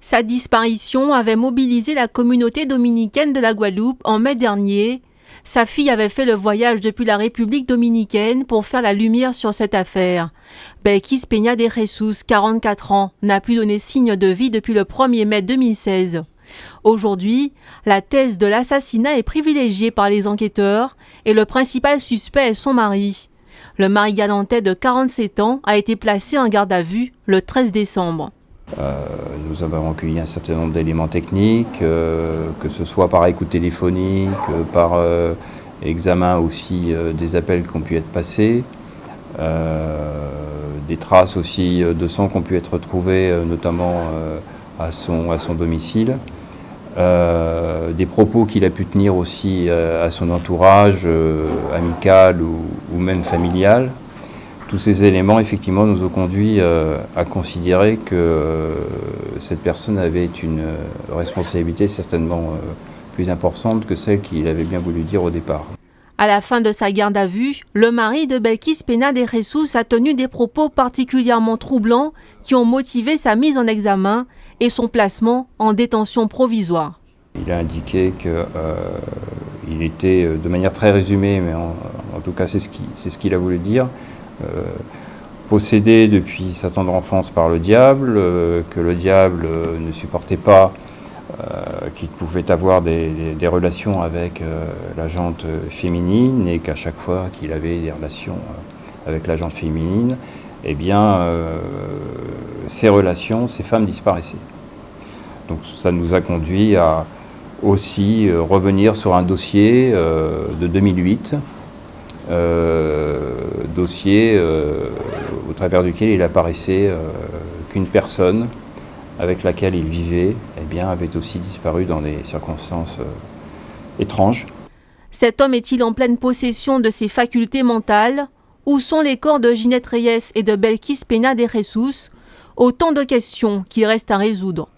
Sa disparition avait mobilisé la communauté dominicaine de la Guadeloupe en mai dernier. Sa fille avait fait le voyage depuis la République dominicaine pour faire la lumière sur cette affaire. Belkis Peña de Jesus, 44 ans, n'a plus donné signe de vie depuis le 1er mai 2016. Aujourd'hui, la thèse de l'assassinat est privilégiée par les enquêteurs et le principal suspect est son mari. Le mari galantais de 47 ans a été placé en garde à vue le 13 décembre. Nous avons recueilli un certain nombre d'éléments techniques, que ce soit par écoute téléphonique, par examen aussi des appels qui ont pu être passés, des traces aussi de sang qui ont pu être retrouvées, notamment à son domicile, des propos qu'il a pu tenir aussi à son entourage amical ou même familial. Tous ces éléments, effectivement, nous ont conduit à considérer que cette personne avait une responsabilité certainement plus importante que celle qu'il avait bien voulu dire au départ. À la fin de sa garde à vue, le mari de Belkis Peña de Jesus a tenu des propos particulièrement troublants qui ont motivé sa mise en examen et son placement en détention provisoire. Il a indiqué qu'il était, de manière très résumée, mais en tout cas c'est ce qu'il a voulu dire, possédé depuis sa tendre enfance par le diable, que le diable ne supportait pas qu'il pouvait avoir des relations avec la gente féminine et qu'à chaque fois qu'il avait des relations avec la gente féminine, eh bien, ces relations, ces femmes disparaissaient. Donc ça nous a conduit à aussi revenir sur un dossier de 2008, dossier au travers duquel il apparaissait qu'une personne avec laquelle il vivait eh bien, avait aussi disparu dans des circonstances étranges. Cet homme est-il en pleine possession de ses facultés mentales? Où sont les corps de Ginette Reyes et de Belkis Peña de Jesus? Autant de questions qu'il reste à résoudre.